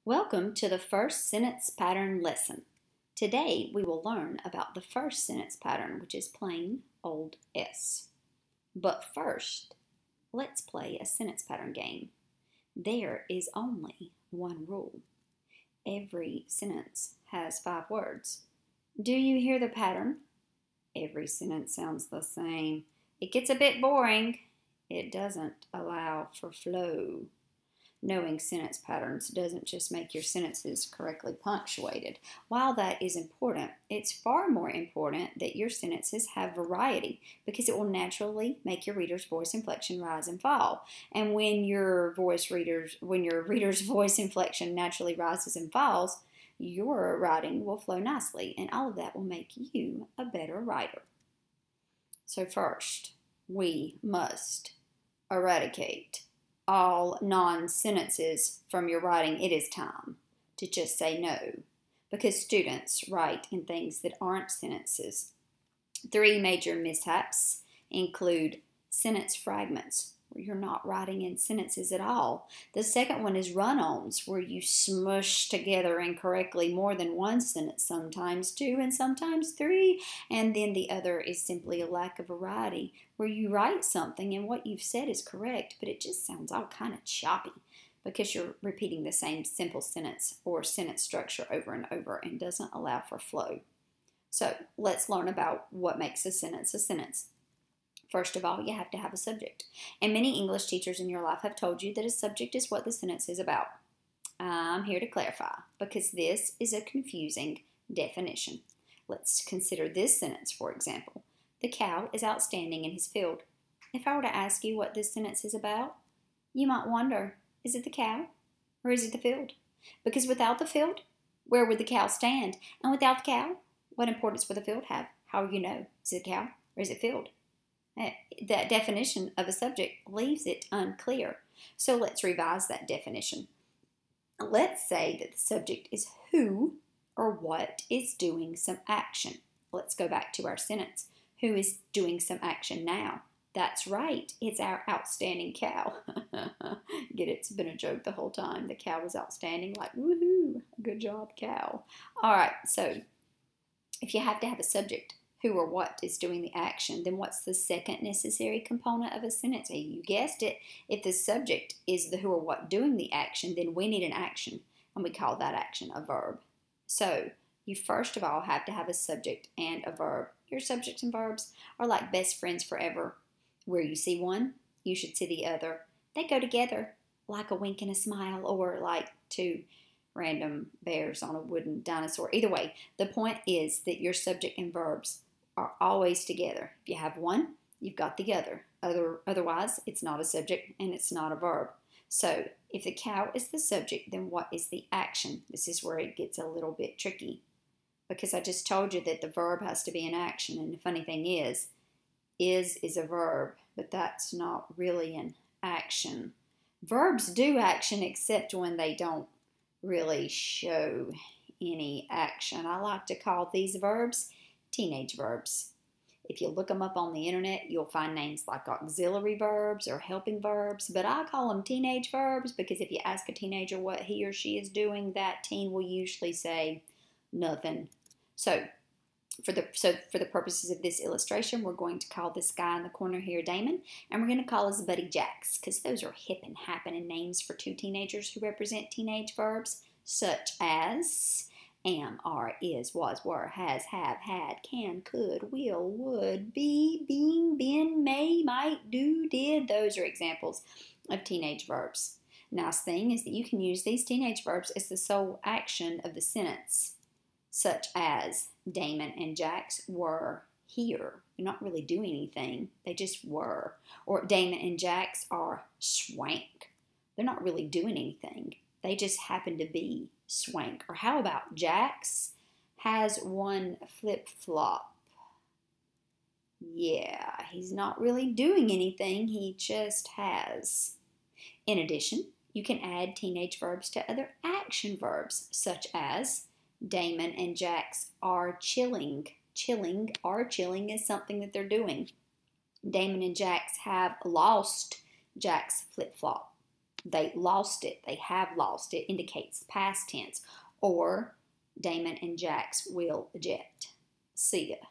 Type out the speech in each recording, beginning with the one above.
Welcome to the first sentence pattern lesson. Today we will learn about the first sentence pattern, which is plain old S. But first, let's play a sentence pattern game. There is only one rule. Every sentence has 5 words. Do you hear the pattern? Every sentence sounds the same. It gets a bit boring. It doesn't allow for flow. Knowing sentence patterns doesn't just make your sentences correctly punctuated. While that is important, it's far more important that your sentences have variety because it will naturally make your reader's voice inflection rise and fall. And when your reader's voice inflection naturally rises and falls, your writing will flow nicely, and all of that will make you a better writer. So first, we must eradicate all non-sentences from your writing. It is time to just say no, because students write in things that aren't sentences. 3 major mishaps include sentence fragments, where you're not writing in sentences at all. The second one is run-ons, where you smush together incorrectly more than one sentence, sometimes 2 and sometimes 3. And then the other is simply a lack of variety, where you write something and what you've said is correct, but it just sounds all kind of choppy because you're repeating the same simple sentence or sentence structure over and over and doesn't allow for flow. So let's learn about what makes a sentence a sentence. First of all, you have to have a subject. And many English teachers in your life have told you that a subject is what the sentence is about. I'm here to clarify because this is a confusing definition. Let's consider this sentence, for example. The cow is outstanding in his field. If I were to ask you what this sentence is about, you might wonder, is it the cow or is it the field? Because without the field, where would the cow stand? And without the cow, what importance would the field have? How will you know? Is it cow or is it field? That definition of a subject leaves it unclear. So let's revise that definition. Let's say that the subject is who or what is doing some action. Let's go back to our sentence. Who is doing some action now? That's right, it's our outstanding cow. Get it? It's been a joke the whole time. The cow was outstanding, like, woohoo, good job, cow. All right, so if you have to have a subject, who or what is doing the action, then what's the second necessary component of a sentence? You guessed it. If the subject is the who or what doing the action, then we need an action, and we call that action a verb. So you first of all have to have a subject and a verb. Your subjects and verbs are like best friends forever. Where you see one, you should see the other. They go together like a wink and a smile, or like two random bears on a wooden dinosaur. Either way, the point is that your subject and verbs are always together. If you have one, you've got the other. Otherwise, it's not a subject and it's not a verb. So if the cow is the subject, then what is the action? This is where it gets a little bit tricky because I just told you that the verb has to be an action, and the funny thing is a verb, but that's not really an action. Verbs do action except when they don't really show any action. I like to call these verbs teenage verbs. If you look them up on the internet, you'll find names like auxiliary verbs or helping verbs, but I call them teenage verbs because if you ask a teenager what he or she is doing, that teen will usually say nothing. So for the purposes of this illustration, we're going to call this guy in the corner here Damon, and we're going to call his buddy Jax because those are hip and happening names for 2 teenagers who represent teenage verbs such as am, are, is, was, were, has, have, had, can, could, will, would, be, being, been, may, might, do, did. Those are examples of teenage verbs. Nice thing is that you can use these teenage verbs as the sole action of the sentence, such as Damon and Jax were here. They're not really doing anything. They just were. Or Damon and Jax are swank. They're not really doing anything. They just happen to be swank. Or how about Jax has one flip-flop? Yeah, he's not really doing anything. He just has. In addition, you can add teenage verbs to other action verbs, such as Damon and Jax are chilling. Chilling is something that they're doing. Damon and Jax have lost Jack's flip-flop. They lost it. They have lost it. Indicates past tense. Or Damon and Jack's will jet. See ya.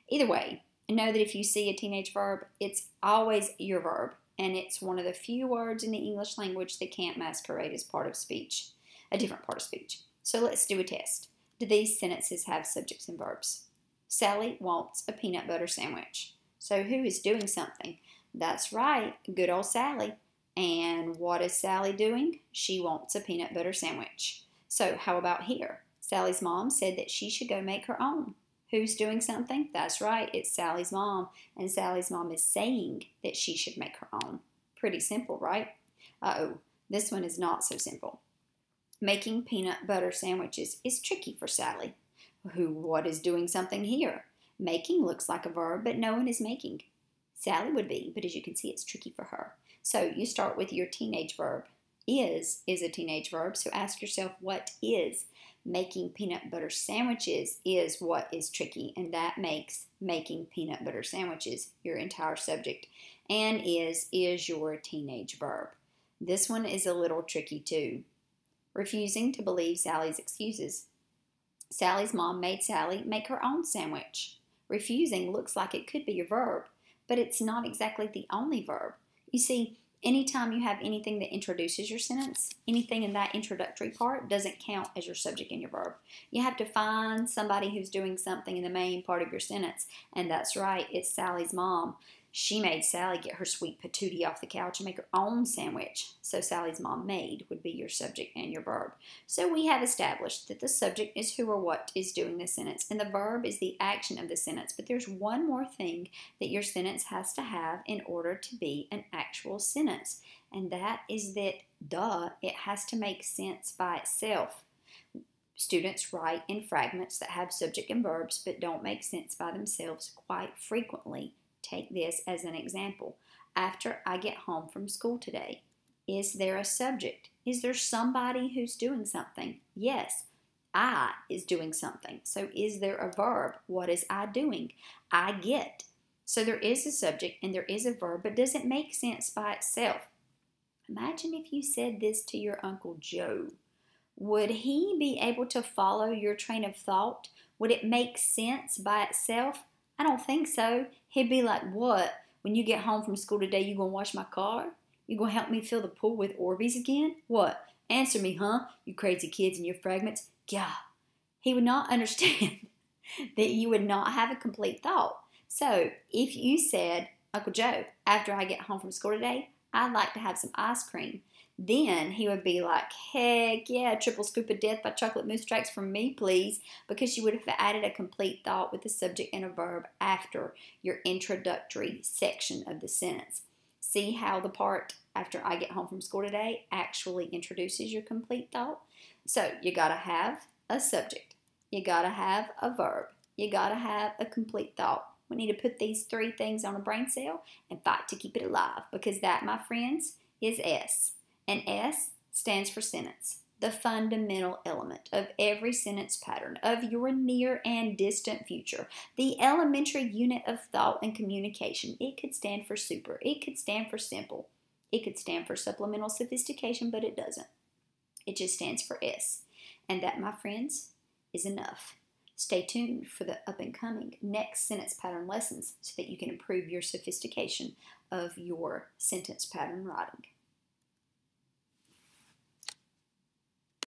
Either way, know that if you see a teenage verb, it's always your verb. And it's one of the few words in the English language that can't masquerade as part of speech. A different part of speech. So let's do a test. Do these sentences have subjects and verbs? Sally wants a peanut butter sandwich. So who is doing something? That's right, good old Sally. And what is Sally doing? She wants a peanut butter sandwich. So how about here? Sally's mom said that she should go make her own. Who's doing something? That's right, it's Sally's mom. And Sally's mom is saying that she should make her own. Pretty simple, right? Uh-oh, this one is not so simple. Making peanut butter sandwiches is tricky for Sally. What is doing something here? Making looks like a verb, but no one is making. Sally would be, but as you can see, it's tricky for her. So you start with your teenage verb. Is a teenage verb, so ask yourself, what is? Making peanut butter sandwiches is what is tricky, and that makes making peanut butter sandwiches your entire subject. And is your teenage verb. This one is a little tricky too. Refusing to believe Sally's excuses. Sally's mom made Sally make her own sandwich. Refusing looks like it could be a verb, but it's not exactly the only verb. You see, anytime you have anything that introduces your sentence, anything in that introductory part doesn't count as your subject and your verb. You have to find somebody who's doing something in the main part of your sentence, and that's right, it's Sally's mom. She made Sally get her sweet patootie off the couch and make her own sandwich. So Sally's mom made would be your subject and your verb. So we have established that the subject is who or what is doing the sentence, and the verb is the action of the sentence. But there's one more thing that your sentence has to have in order to be an actual sentence, and that is that, it has to make sense by itself. Students write in fragments that have subject and verbs but don't make sense by themselves quite frequently. Take this as an example. After I get home from school today, is there a subject? Is there somebody who's doing something? Yes, I is doing something. So is there a verb? What is I doing? I get. So there is a subject and there is a verb, but does it make sense by itself? Imagine if you said this to your Uncle Joe. Would he be able to follow your train of thought? Would it make sense by itself? I don't think so. He'd be like, what? When you get home from school today, you gonna wash my car? You gonna help me fill the pool with Orbeez again? What? Answer me, huh? You crazy kids and your fragments. Yeah. He would not understand that you would not have a complete thought. So if you said, Uncle Joe, after I get home from school today, I'd like to have some ice cream. Then he would be like, heck yeah, triple scoop of death by chocolate mousse tracks from me, please. Because you would have added a complete thought with a subject and a verb after your introductory section of the sentence. See how the part after I get home from school today actually introduces your complete thought? So you got to have a subject. You got to have a verb. You got to have a complete thought. We need to put these three things on a brain cell and fight to keep it alive, because that, my friends, is S. And S stands for sentence, the fundamental element of every sentence pattern of your near and distant future, the elementary unit of thought and communication. It could stand for super. It could stand for simple. It could stand for supplemental sophistication, but it doesn't. It just stands for S. And that, my friends, is enough. Stay tuned for the up-and-coming next sentence pattern lessons so that you can improve your sophistication of your sentence pattern writing.